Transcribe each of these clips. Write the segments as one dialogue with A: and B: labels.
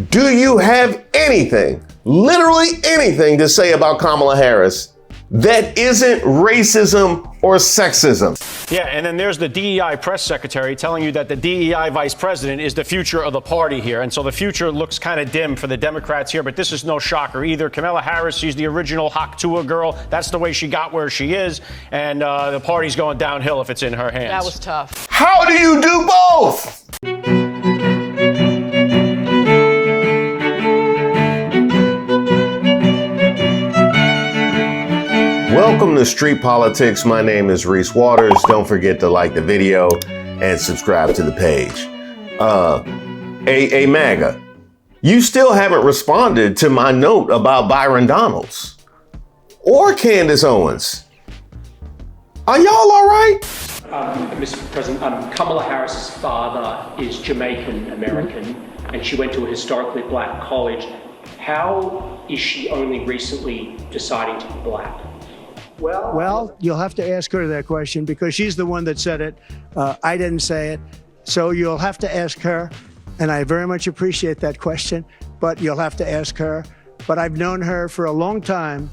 A: Do you have anything, literally anything, to say about Kamala Harris that isn't racism or sexism?
B: Yeah, and then there's the DEI press secretary telling you that the DEI vice president is the future of the party here. And so the future looks kind of dim for the Democrats here, but this is no shocker either. Kamala Harris, she's the original Haktua girl. That's the way she got where she is. And the party's going downhill if it's in her hands.
C: That was tough.
A: How do you do both? Welcome to Street Politics. My name is Reese Waters. Don't forget to like the video and subscribe to the page. MAGA, you still haven't responded to my note about Byron Donalds or Candace Owens. Are y'all all right?
D: Mr. President, Kamala Harris's father is Jamaican American, and she went to a historically black college. How is she only recently deciding to be black?
E: Well, you'll have to ask her that question because she's the one that said it. I didn't say it. So you'll have to ask her. And I very much appreciate that question, but you'll have to ask her. But I've known her for a long time.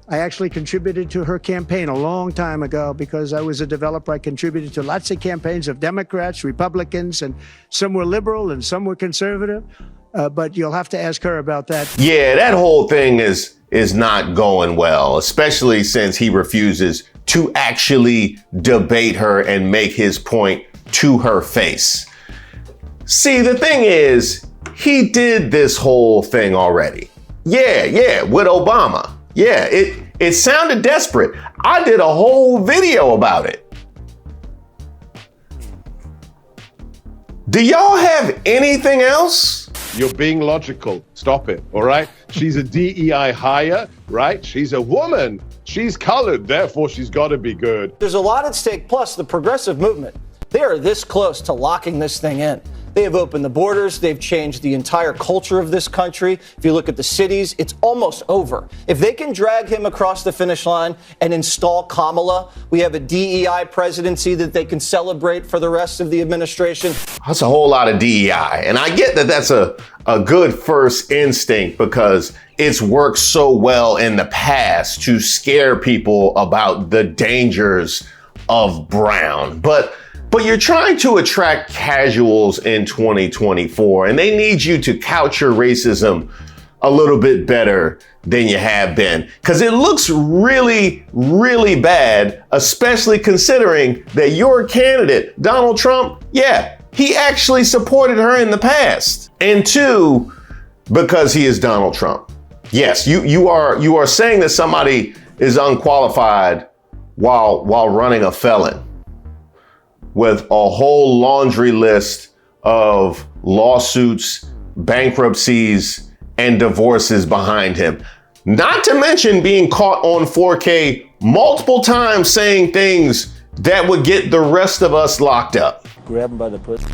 E: I actually contributed to her campaign a long time ago because I was a developer. I contributed to lots of campaigns of Democrats, Republicans, and some were liberal and some were conservative. But you'll have to ask her about that.
A: Yeah, that whole thing is not going well, especially since he refuses to actually debate her and make his point to her face. See, the thing is, he did this whole thing already. Yeah, with Obama. Yeah, it sounded desperate. I did a whole video about it. Do y'all have anything else?
F: You're being logical. Stop it, all right? She's a DEI hire, right? She's a woman. She's colored, therefore she's got to be good.
G: There's a lot at stake, plus the progressive movement. They are this close to locking this thing in. They have opened the borders. They've changed the entire culture of this country. If you look at the cities, it's almost over. If they can drag him across the finish line and install Kamala, we have a DEI presidency that they can celebrate for the rest of the administration.
A: That's a whole lot of DEI. And I get that that's a good first instinct because it's worked so well in the past to scare people about the dangers of brown. But you're trying to attract casuals in 2024, and they need you to couch your racism a little bit better than you have been. Because it looks really, really bad, especially considering that your candidate, Donald Trump, yeah, he actually supported her in the past. And two, because he is Donald Trump. Yes, you are saying that somebody is unqualified while running a felon with a whole laundry list of lawsuits, bankruptcies, and divorces behind him. Not to mention being caught on 4K multiple times saying things that would get the rest of us locked up.
H: Grab him by the pussy.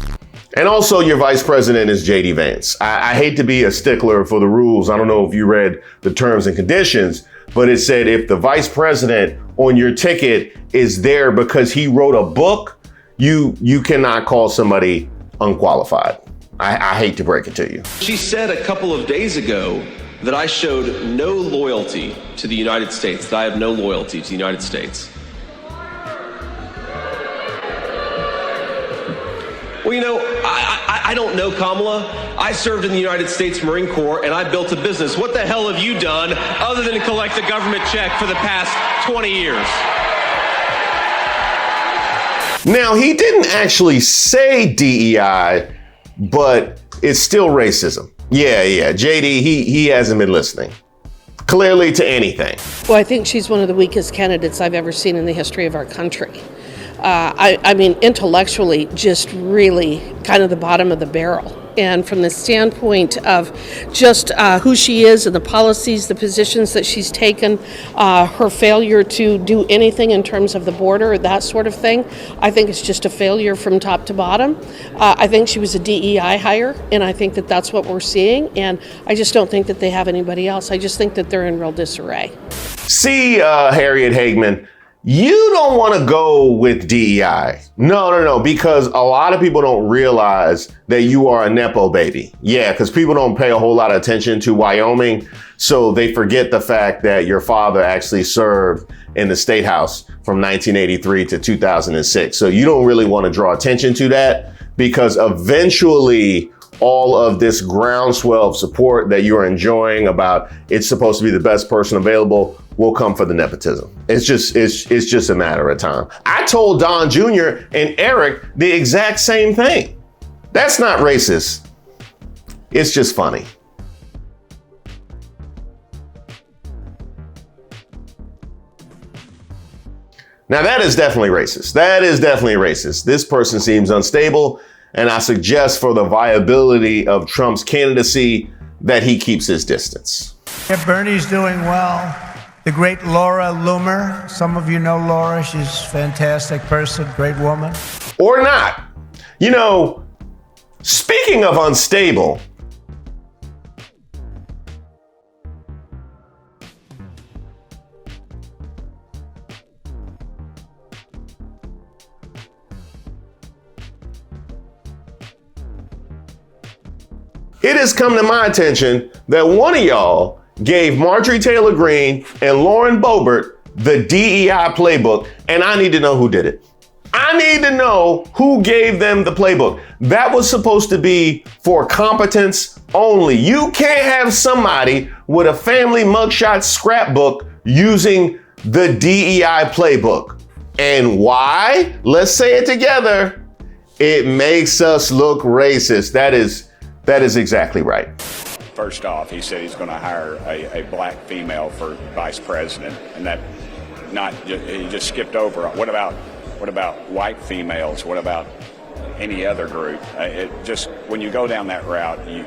A: And also your vice president is JD Vance. I hate to be a stickler for the rules. I don't know if you read the terms and conditions, but it said if the vice president on your ticket is there because he wrote a book, you cannot call somebody unqualified. I hate to break it to you.
I: She said a couple of days ago that I showed no loyalty to the United States, that I have no loyalty to the United States. Well, you know, I don't know Kamala. I served in the United States Marine Corps and I built a business. What the hell have you done other than collect a government check for the past 20 years?
A: Now, he didn't actually say DEI, but it's still racism. Yeah, JD, he hasn't been listening, clearly, to anything.
C: Well, I think she's one of the weakest candidates I've ever seen in the history of our country. I mean, intellectually, just really kind of the bottom of the barrel. And from the standpoint of just who she is and the policies, the positions that she's taken, her failure to do anything in terms of the border, that sort of thing, I think it's just a failure from top to bottom. I think she was a DEI hire, and I think that that's what we're seeing. And I just don't think that they have anybody else. I just think that they're in real disarray.
A: See, Harriet Hagman, you don't want to go with DEI. No, because a lot of people don't realize that you are a Nepo baby. Yeah, because people don't pay a whole lot of attention to Wyoming, so they forget the fact that your father actually served in the State House from 1983 to 2006. So you don't really want to draw attention to that, because eventually all of this groundswell of support that you're enjoying about it's supposed to be the best person available will come for the nepotism. It's just a matter of time. I told Don Jr. and Eric the exact same thing. That's not racist. It's just funny. Now that is definitely racist. That is definitely racist. This person seems unstable, and I suggest for the viability of Trump's candidacy that he keeps his distance.
E: Yeah, Bernie's doing well. The great Laura Loomer. Some of you know Laura. She's a fantastic person, great woman.
A: Or not. You know, speaking of unstable, it has come to my attention that one of y'all gave Marjorie Taylor Greene and Lauren Boebert the DEI playbook, and I need to know who did it. I need to know who gave them the playbook. That was supposed to be for competence only. You can't have somebody with a family mugshot scrapbook using the DEI playbook. And why? Let's say it together. It makes us look racist. That is exactly right.
H: First off, he said he's going to hire a black female for vice president, and he just skipped over. What about white females? What about any other group? When you go down that route, you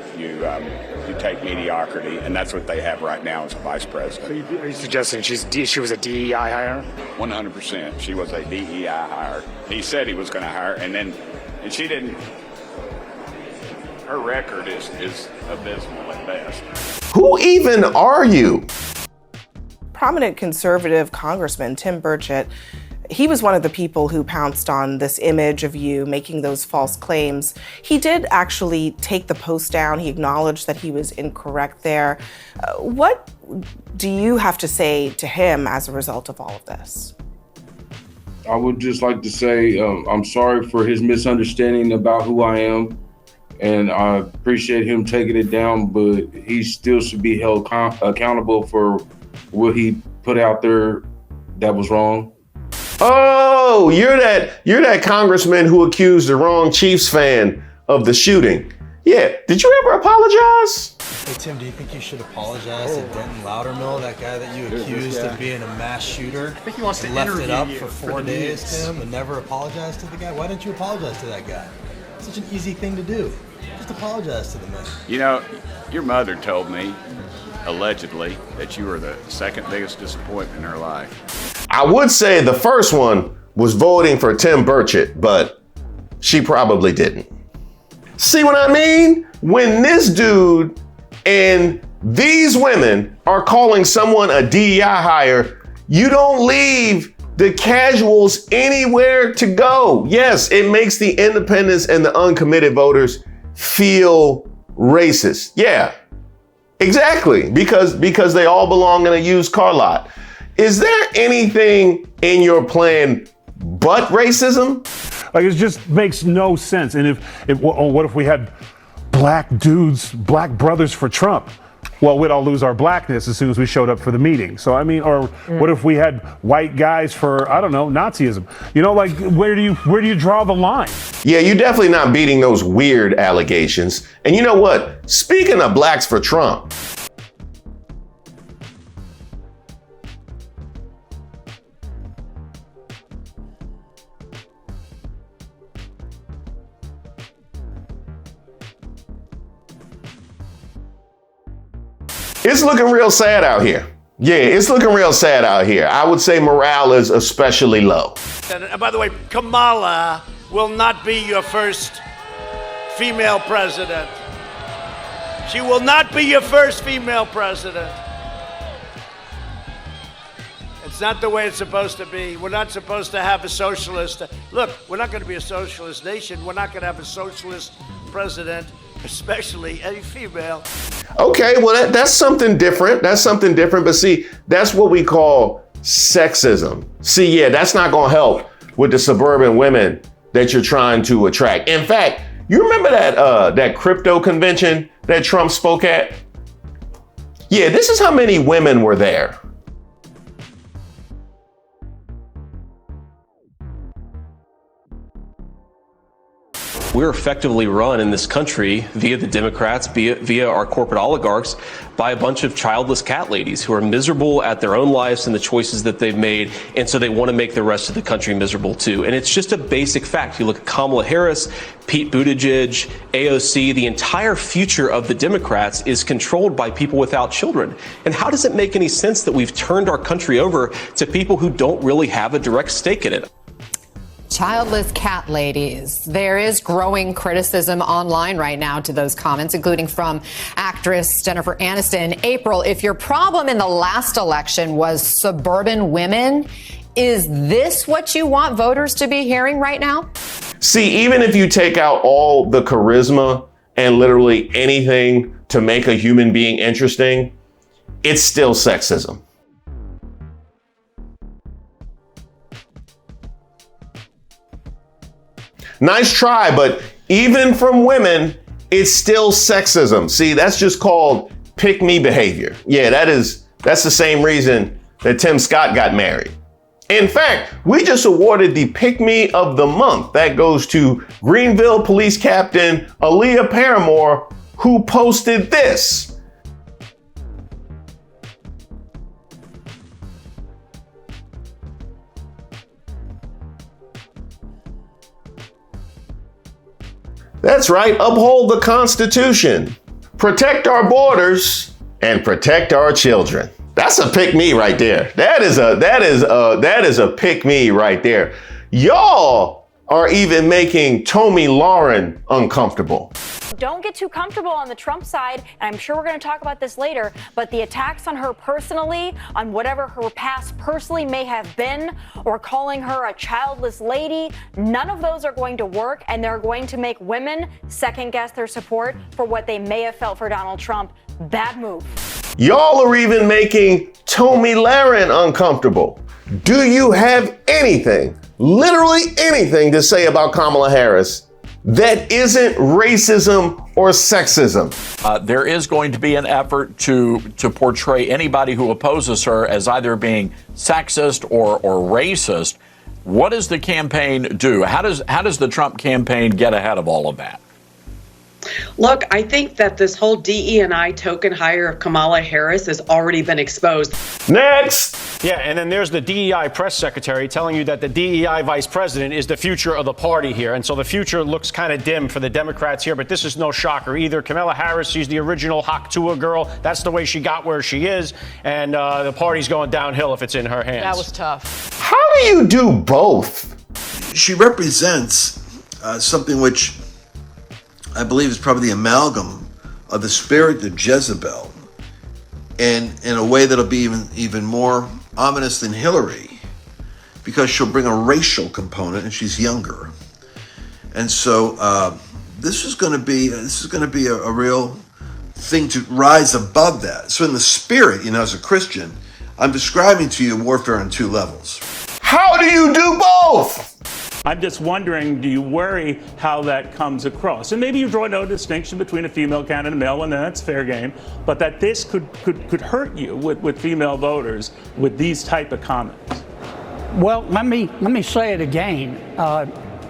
H: take mediocrity, and that's what they have right now as a vice president.
J: So are you suggesting she was a DEI hire?
H: 100%, she was a DEI hire. He said he was going to hire, and she didn't. Her record is abysmal at best.
A: Who even are you?
K: Prominent conservative congressman Tim Burchett, he was one of the people who pounced on this image of you making those false claims. He did actually take the post down. He acknowledged that he was incorrect there. What do you have to say to him as a result of all of this?
L: I would just like to say I'm sorry for his misunderstanding about who I am. And I appreciate him taking it down, but he still should be held accountable for what he put out there that was wrong.
A: Oh, you're that congressman who accused the wrong Chiefs fan of the shooting. Yeah, did you ever apologize?
M: Hey Tim, do you think you should apologize to Denton Loudermill, that guy that you accused of being a mass shooter? I think he wants to left it up for 4 days, Tim, and never apologized to the guy. Why didn't you apologize to that guy? Such an easy thing to do. Just apologize to the man.
H: You know, your mother told me, allegedly, that you were the second biggest disappointment in her life.
A: I would say the first one was voting for Tim Burchett, but she probably didn't. See what I mean? When this dude and these women are calling someone a DEI hire, you don't leave the casuals anywhere to go. Yes, it makes the independents and the uncommitted voters feel racist. Yeah, exactly. Because they all belong in a used car lot. Is there anything in your plan but racism?
N: Like, it just makes no sense. And what if we had black dudes, black brothers for Trump? Well, we'd all lose our blackness as soon as we showed up for the meeting. So, I mean, or what if we had white guys for, I don't know, Nazism? You know, like, where do you draw the line?
A: Yeah, you're definitely not beating those weird allegations. And you know what? Speaking of blacks for Trump, it's looking real sad out here. Yeah, it's looking real sad out here. I would say morale is especially low.
O: And by the way, Kamala will not be your first female president. She will not be your first female president. And It's not the way it's supposed to be. We're not supposed to have a socialist. Look, we're not going to be a socialist nation. We're not going to have a socialist president, especially a female.
A: Okay, well, that's something different. That's something different. But see, that's what we call sexism. See, yeah, that's not going to help with the suburban women that you're trying to attract. In fact, you remember that crypto convention that Trump spoke at? Yeah, this is how many women were there.
I: We're effectively run in this country via the Democrats, via our corporate oligarchs, by a bunch of childless cat ladies who are miserable at their own lives and the choices that they've made, and so they want to make the rest of the country miserable too. And it's just a basic fact. You look at Kamala Harris, Pete Buttigieg, AOC, the entire future of the Democrats is controlled by people without children. And how does it make any sense that we've turned our country over to people who don't really have a direct stake in it?
P: Childless cat ladies. There is growing criticism online right now to those comments, including from actress Jennifer Aniston. April, if your problem in the last election was suburban women, is this what you want voters to be hearing right now?
A: See, even if you take out all the charisma and literally anything to make a human being interesting, it's still sexism. Nice try, but even from women, it's still sexism. See, that's just called pick-me behavior. Yeah, that's the same reason that Tim Scott got married. In fact, we just awarded the pick-me of the month. That goes to Greenville Police Captain Aaliyah Paramore, who posted this. That's right, uphold the Constitution, protect our borders, and protect our children. That's a pick me right there. That is a pick me right there. Y'all are even making Tomi Lahren uncomfortable.
Q: Don't get too comfortable on the Trump side, and I'm sure we're going to talk about this later, but the attacks on her personally, on whatever her past personally may have been, or calling her a childless lady, none of those are going to work, and they're going to make women second guess their support for what they may have felt for Donald Trump. Bad move.
A: Y'all are even making Tomi Lahren uncomfortable. Do you have anything, literally anything, to say about Kamala Harris that isn't racism or sexism?
R: There is going to be an effort to portray anybody who opposes her as either being sexist or racist. What does the campaign do? How does the Trump campaign get ahead of all of that?
S: Look, I think that this whole DE&I token hire of Kamala Harris has already been exposed.
A: Next!
B: Yeah, and then there's the DEI press secretary telling you that the DEI vice president is the future of the party here. And so the future looks kind of dim for the Democrats here, but this is no shocker either. Kamala Harris, she's the original Haktua girl. That's the way she got where she is. And the party's going downhill if it's in her hands.
C: That was tough.
A: How do you do both?
T: She represents something which I believe is probably the amalgam of the spirit of Jezebel, and in a way that'll be even more ominous than Hillary, because she'll bring a racial component, and she's younger. And so this is going to be a real thing to rise above that. So in the spirit, as a Christian, I'm describing to you warfare on two levels.
A: How do you do both?
U: I'm just wondering, do you worry how that comes across? And maybe you draw no distinction between a female candidate and a male, and that's fair game, but that this could hurt you with female voters with these type of comments.
V: Well, let me say it again.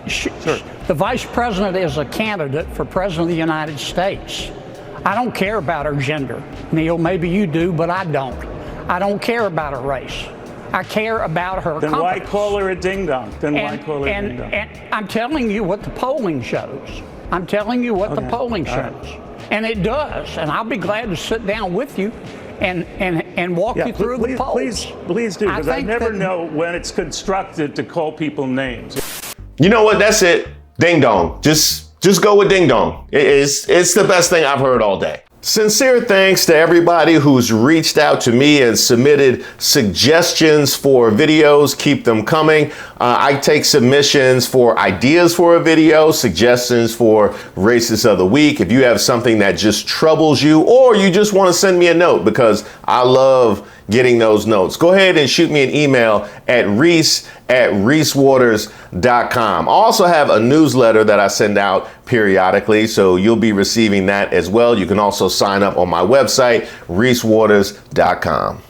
U: Sure.
V: The vice president is a candidate for president of the United States. I don't care about her gender. Neil, maybe you do, but I don't. I don't care about her race. I care about her
U: Then
V: competence.
U: why call her a ding-dong?
V: And I'm telling you what the polling shows. I'm telling you what the polling shows. And it does. And I'll be glad to sit down with you and walk you through the polls.
U: Please do, because I never know when it's constructed to call people names.
A: You know what? That's it. Ding dong. Just go with ding dong. It's the best thing I've heard all day. Sincere thanks to everybody who's reached out to me and submitted suggestions for videos. Keep them coming. I take submissions for ideas for a video, suggestions for Racist of the Week. If you have something that just troubles you, or you just want to send me a note, because I love getting those notes, go ahead and shoot me an email at Reese@ReeseWaters.com. I also have a newsletter that I send out periodically, so you'll be receiving that as well. You can also sign up on my website, ReeseWaters.com.